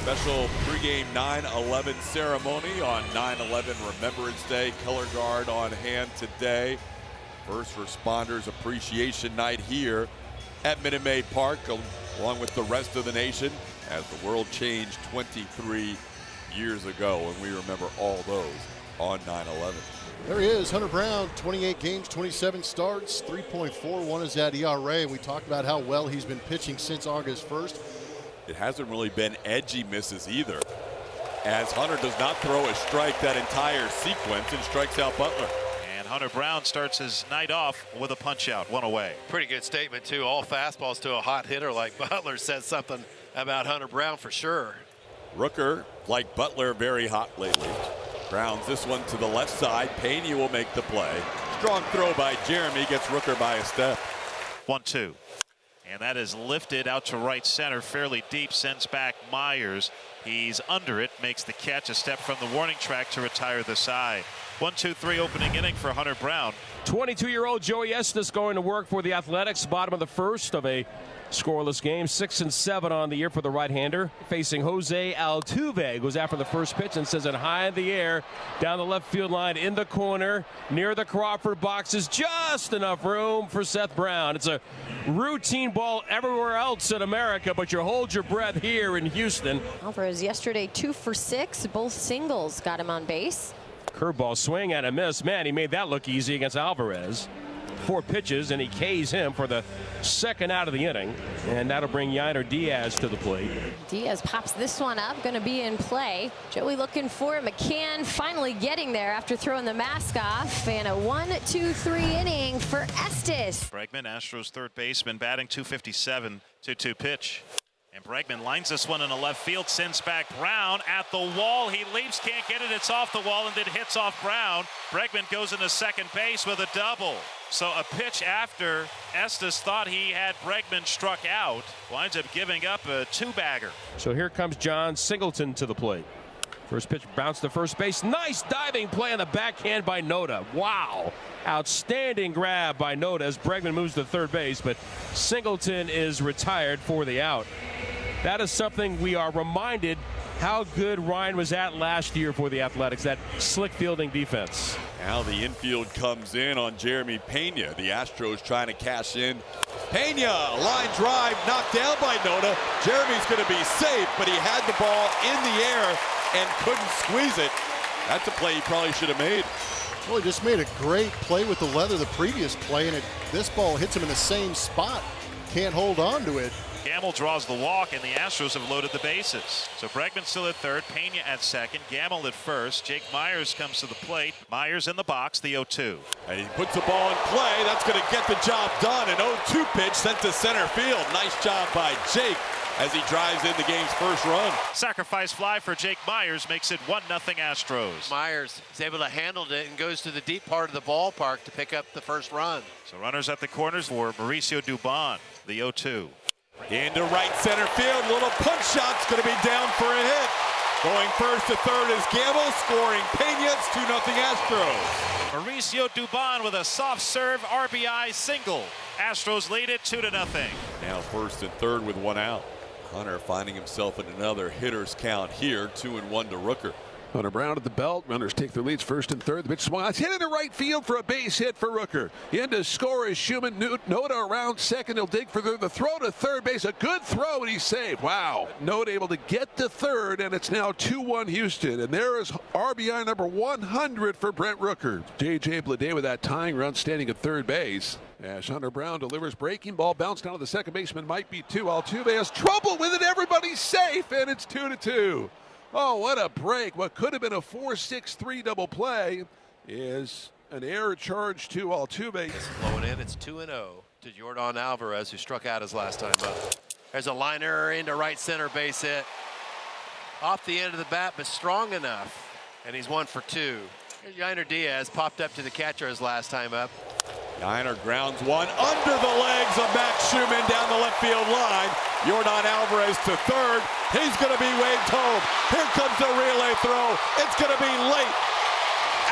Special pregame 9/11 ceremony on 9/11 Remembrance Day. Color Guard on hand today. First Responders Appreciation Night here at Minute Maid Park, along with the rest of the nation, as the world changed 23 years ago, and we remember all those on 9/11. There he is, Hunter Brown, 28 games, 27 starts, 3.41 is that ERA, and we talked about how well he's been pitching since August 1st. It hasn't really been edgy misses either, as Hunter does not throw a strike that entire sequence and strikes out Butler. And Hunter Brown starts his night off with a punch out, one away. Pretty good statement too. All fastballs to a hot hitter like Butler says something about Hunter Brown for sure. Rooker, like Butler, very hot lately. Brown's this one to the left side. Pena will make the play. Strong throw by Jeremy, gets Rooker by a step. 1-2. And that is lifted out to right center, fairly deep, sends back Myers. He's under it, makes the catch, a step from the warning track to retire the side. 1-2-3 opening inning for Hunter Brown. 22-year-old Joey Estes going to work for the Athletics, bottom of the first of a scoreless game. 6-7 on the year for the right-hander. Facing Jose Altuve, goes after the first pitch and sends it high in the air, down the left field line, in the corner, near the Crawford boxes. Just enough room for Seth Brown. It's a routine ball everywhere else in America, but you hold your breath here in Houston. Alvarez yesterday 2 for 6, both singles got him on base. Curveball swing and a miss. Man, he made that look easy against Alvarez. 4 pitches, and he Ks him for the second out of the inning. And that'll bring Yainer Diaz to the plate. Diaz pops this one up, going to be in play. Joey looking for it. McCann finally getting there after throwing the mask off. And a 1-2-3 inning for Estes. Bregman, Astros third baseman, batting .257, 2-2 pitch. And Bregman lines this one in the left field, sends back Brown at the wall. He leaps, can't get it. It's off the wall, and then hits off Brown. Bregman goes into second base with a double. So a pitch after Estes thought he had Bregman struck out, winds up giving up a 2-bagger. So here comes John Singleton to the plate. First pitch bounced to first base. Nice diving play on the backhand by Noda. Wow. Outstanding grab by Noda as Bregman moves to third base, but Singleton is retired for the out. That is something we are reminded how good Ryan was at last year for the Athletics, that slick fielding defense. Now the infield comes in on Jeremy Pena. The Astros trying to cash in. Pena, line drive, knocked down by Noda. Jeremy's going to be safe, but he had the ball in the air and couldn't squeeze it. That's a play he probably should have made. Well, he just made a great play with the leather the previous play, and this ball hits him in the same spot. Can't hold on to it. Gamble draws the walk, and the Astros have loaded the bases. So Bregman still at third, Pena at second, Gamble at first. Jake Myers comes to the plate. Myers in the box, the 0-2. And he puts the ball in play. That's going to get the job done. An 0-2 pitch sent to center field. Nice job by Jake as he drives in the game's first run. Sacrifice fly for Jake Myers makes it 1-0 Astros. Myers is able to handle it and goes to the deep part of the ballpark to pick up the first run. So runners at the corners for Mauricio Dubon, the 0-2. Into right center field. Little punch shot's going to be down for a hit. Going first to third is Gamble, scoring Pena. It's 2-0 Astros. Mauricio Dubon with a soft serve RBI single. Astros lead it 2-0. Now first and third with one out. Hunter finding himself in another hitter's count here. 2-1 to Rooker. Hunter Brown at the belt. Runners take their leads first and third. The pitch swung. It's hit into right field for a base hit for Rooker. In to score is Schumann. Noda around second. He'll dig for the throw to third base. A good throw, and he's saved. Wow. Noda able to get to third, and it's now 2-1 Houston. And there is RBI number 100 for Brent Rooker. J.J. Bleday with that tying run standing at third base. As Hunter Brown delivers breaking ball, bounced down to the second baseman, might be 2. Altuve has trouble with it. Everybody's safe, and it's 2-2. Oh, what a break. What could have been a 4-6-3 double play is an error charge to Altuve. It's flowing in. It's 2-0 to Jordan Alvarez, who struck out his last time up. There's a liner into right center base hit. Off the end of the bat, but strong enough. And he's 1 for 2. There's Yainer Diaz, popped up to the catcher his last time up. Yainer grounds one under the legs of Max Schumann down the left field line. Jordan Alvarez to third. He's going to be waved home. Here comes the relay throw. It's going to be late.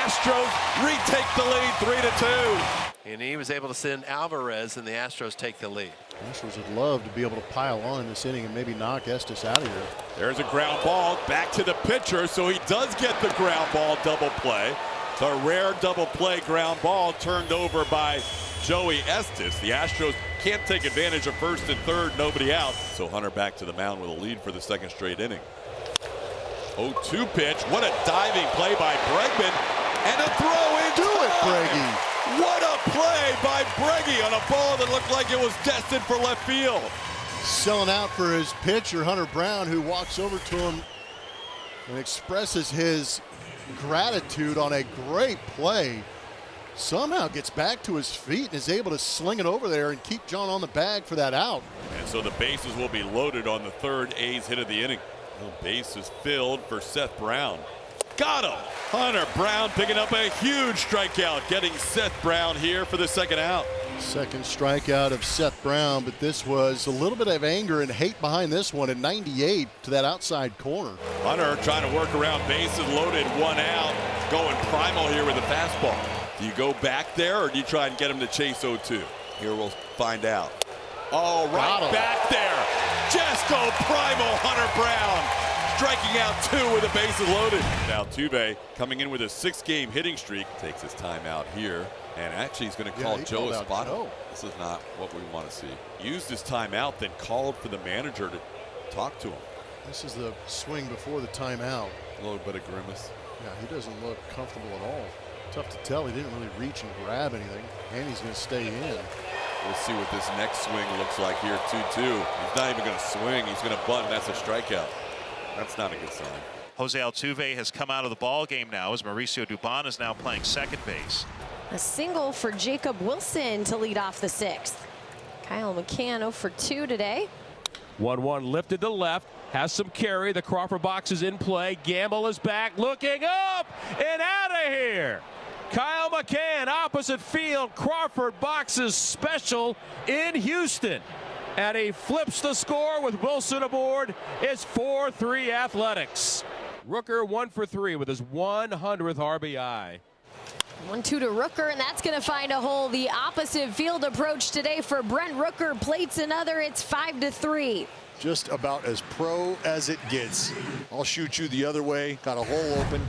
Astros retake the lead 3-2. And he was able to send Alvarez, and the Astros take the lead. Astros would love to be able to pile on in this inning and maybe knock Estes out of here. There's a ground ball back to the pitcher, so he does get the ground ball double play. It's a rare double play ground ball turned over by Joey Estes. The Astros can't take advantage of first and third, nobody out. So Hunter back to the mound with a lead for the second straight inning. 0-2 pitch. What a diving play by Bregman. And a throw in. Do it, Breggy. What a play by Breggy on a ball that looked like it was destined for left field. Selling out for his pitcher, Hunter Brown, who walks over to him and expresses his gratitude on a great play. Somehow gets back to his feet and is able to sling it over there and keep John on the bag for that out. And so the bases will be loaded on the third A's hit of the inning. The base is filled for Seth Brown. Got him! Hunter Brown picking up a huge strikeout, getting Seth Brown here for the second out. Second strikeout of Seth Brown, but this was a little bit of anger and hate behind this one at 98 to that outside corner. Hunter trying to work around bases loaded, one out, going primal here with a fastball. Do you go back there or do you try and get him to chase 0-2? Here we'll find out. Oh, right back there. Just go primal, Hunter Brown. Striking out two with the bases loaded. Now Altuve coming in with a 6-game hitting streak. Takes his time out here. And actually he's going to call Joe Espada. This is not what we want to see. Used his timeout, then called for the manager to talk to him. This is the swing before the timeout. A little bit of grimace. Yeah, he doesn't look comfortable at all. Tough to tell. He didn't really reach and grab anything. And he's going to stay in. We'll see what this next swing looks like here. 2-2. He's not even going to swing. He's going to bunt, and that's a strikeout. That's not a good sign. Jose Altuve has come out of the ball game now as Mauricio Dubon is now playing second base. A single for Jacob Wilson to lead off the sixth. Kyle McCann 0 for 2 today. 1-1 lifted to left. Has some carry. The Crawford box is in play. Gamble is back. Looking up and out of here. Kyle McCann, opposite field. Crawford boxes special in Houston. And he flips the score with Wilson aboard. It's 4-3 Athletics. Rooker 1 for 3 with his 100th RBI. 1-2 to Rooker, and that's going to find a hole. The opposite field approach today for Brent Rooker. Plates another. It's 5-3. Just about as pro as it gets. I'll shoot you the other way. Got a hole open.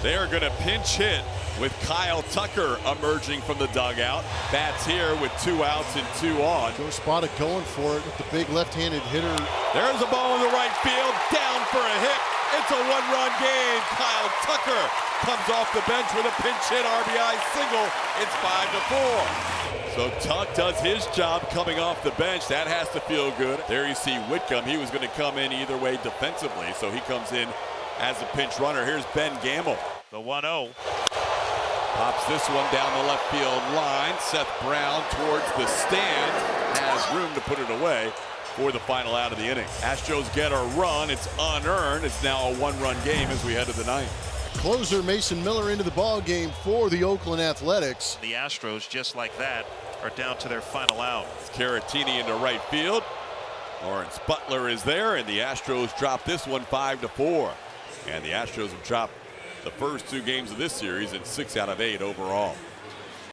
They are going to pinch hit with Kyle Tucker emerging from the dugout. Bats here with 2 outs and 2 on. Joe Espada going for it with the big left-handed hitter. There's a ball in the right field, down for a hit. It's a 1-run game. Kyle Tucker comes off the bench with a pinch hit RBI single. It's 5-4. So Tuck does his job coming off the bench. That has to feel good. There you see Whitcomb. He was going to come in either way defensively, so he comes in as a pinch runner. Here's Ben Gamble. The 1-0. Pops this one down the left field line. Seth Brown towards the stand. Has room to put it away for the final out of the inning. Astros get a run. It's unearned. It's now a 1-run game as we head to the ninth. Closer Mason Miller into the ball game for the Oakland Athletics. The Astros, just like that, are down to their final out. It's Caratini into right field. Lawrence Butler is there, and the Astros drop this one 5-4. And the Astros have dropped the first 2 games of this series in 6 out of 8 overall.